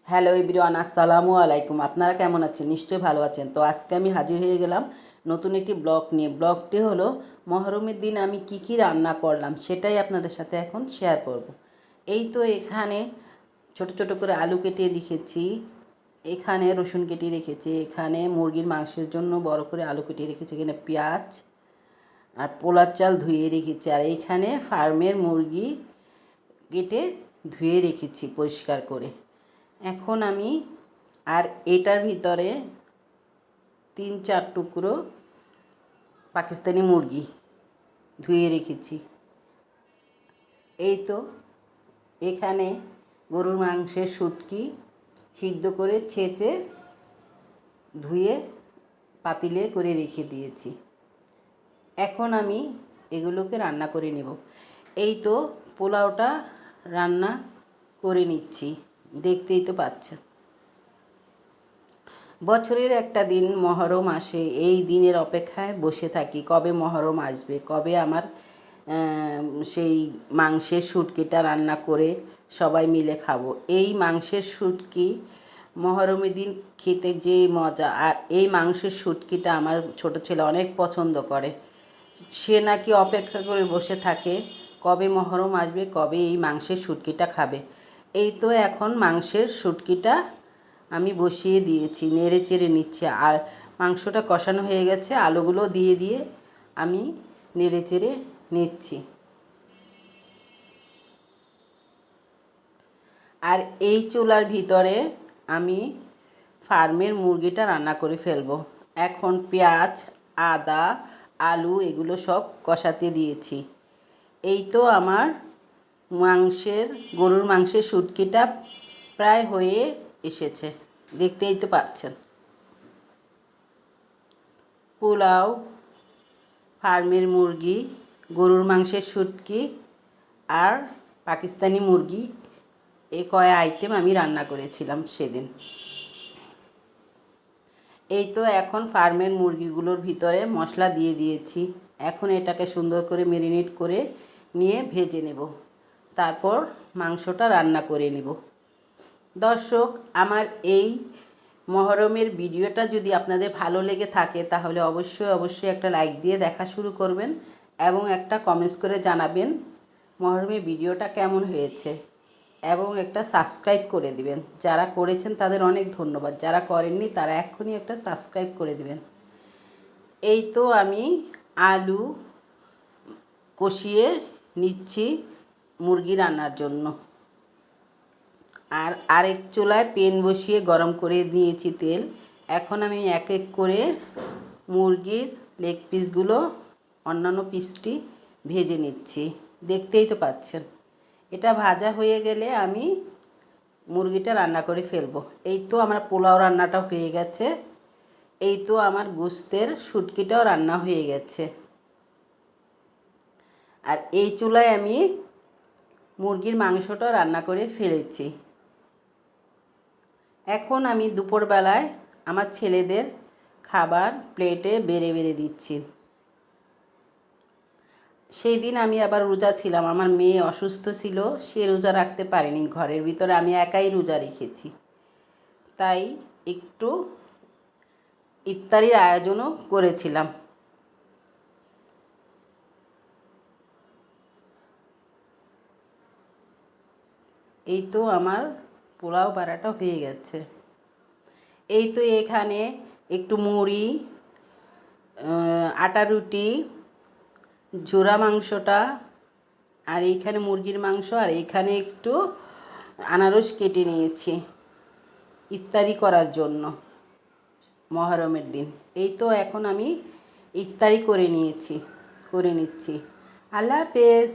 Hello everyone, আসসালামু আলাইকুম। আপনারা কেমন আছেন? নিশ্চয়ই ভালো আছেন। তো আজকে আমি হাজির হয়ে গেলাম নতুন একটি ব্লগ নিয়ে। ব্লগটি হলো মহরমের দিন আমি কি কি রান্না করলাম সেটাই আপনাদের সাথে এখন শেয়ার করব। এই তো এখানে ছোট ছোট করে আলু কেটে রেখেছি, এখানে রসুন কেটে রেখেছি, এখানে মুরগির মাংসের জন্য বড় করে আলু কেটে রেখেছি, এখানে পেঁয়াজ আর পোলার চাল ধুয়ে রেখেছি, আর এইখানে ফার্মের মুরগি কেটে ধুয়ে রেখেছি পরিষ্কার করে। এখন আমি আর এটার ভিতরে 3-4 টুকরো পাকিস্তানি মুরগি ধুয়ে রেখেছি। এই তো এখানে গরুর মাংসের শুটকি সিদ্ধ করে ছেঁচে ধুয়ে পাতিলে করে রেখে দিয়েছি। এখন আমি এগুলোকে রান্না করে নেব। এই তো পোলাওটা রান্না করে নিচ্ছি, দেখতেই তো পাচ্ছেন। বছরের একটা দিন মহরম আসে, এই দিনের অপেক্ষায় বসে থাকি কবে মহরম আসবে, কবে আমার সেই মাংসের শুটকিটা রান্না করে সবাই মিলে খাবো। এই মাংসের শুটকি মহরমের দিন খেতে যে মজা, আর এই মাংসের শুটকিটা আমার ছোট ছেলে অনেক পছন্দ করে। সে নাকি অপেক্ষা করে বসে থাকে কবে মহরম আসবে, কবে এই মাংসের শুটকিটা খাবে। এই তো এখন মাংসের শুটকিটা আমি বসিয়ে দিয়েছি, নেড়ে চেড়ে নিচ্ছি, আর মাংসটা কষানো হয়ে গেছে। আলুগুলো দিয়ে দিয়ে আমি নেড়ে চেড়ে নিচ্ছি। আর এই চুলার ভিতরে আমি ফার্মের মুরগিটা রান্না করে ফেলবো। এখন পেঁয়াজ, আদা, আলু এগুলো সব কষাতে দিয়েছি। এই তো আমার গরুর মাংসের শুটকিটা প্রায় হয়ে এসেছে, দেখতেই তো পাচ্ছেন। পোলাও, ফার্মের মুরগি, গরুর মাংসের শুটকি আর পাকিস্তানি মুরগি, এই কয় আইটেম আমি রান্না করেছিলাম সেদিন। এই তো এখন ফার্মের মুরগিগুলোর ভিতরে মশলা দিয়ে দিয়েছি। এখন এটাকে সুন্দর করে ম্যারিনেট করে নিয়ে ভেজে নেব, তারপর মাংসটা রান্না করে নেব। দর্শক, আমার এই মহরমের ভিডিওটা যদি আপনাদের ভালো লেগে থাকে তাহলে অবশ্যই একটা লাইক দিয়ে দেখা শুরু করবেন এবং একটা কমেন্টস করে জানাবেন মহরমের ভিডিওটা কেমন হয়েছে, এবং একটা সাবস্ক্রাইব করে দিবেন। যারা করেছেন তাদের অনেক ধন্যবাদ, যারা করেননি তারা এক্ষুনি একটা সাবস্ক্রাইব করে দিবেন। এই তো আমি আলু কষিয়ে নিচ্ছি মুরগি রান্নার জন্য। আর আরেক চুলায় পেন বসিয়ে গরম করে নিয়েছি তেল। এখন আমি এক এক করে মুরগির লেগ পিসগুলো অন্যান্য পিসটি ভেজে নিচ্ছি, দেখতেই তো পাচ্ছেন। এটা ভাজা হয়ে গেলে আমি মুরগিটা রান্না করে ফেলবো। এই তো আমার পোলাও রান্নাটা হয়ে গেছে। এই তো আমার গোস্তের শুটকিটাও রান্না হয়ে গেছে। আর এই চুলায় আমি মুরগির মাংসটাও রান্না করে ফেলেছি। এখন আমি দুপুরবেলায় আমার ছেলেদের খাবার প্লেটে বেড়ে বেড়ে দিচ্ছি। সেই দিন আমি আবার রোজা ছিলাম, আমার মেয়ে অসুস্থ ছিল, সে রোজা রাখতে পারেনি, ঘরের ভিতরে আমি একাই রোজা রেখেছি, তাই একটু ইফতারির আয়োজনও করেছিলাম। এই তো আমার পোলাও বাড়াটা হয়ে গেছে। এই তো এখানে একটু মুড়ি, আটা রুটি, ঝোড়া মাংসটা, আর এইখানে মুরগির মাংস, আর এইখানে একটু আনারস কেটে নিয়েছি ইফতারি করার জন্য মহরমের দিন। এই তো এখন আমি ইফতারি করে নিচ্ছি। আল্লাহ হাফেজ।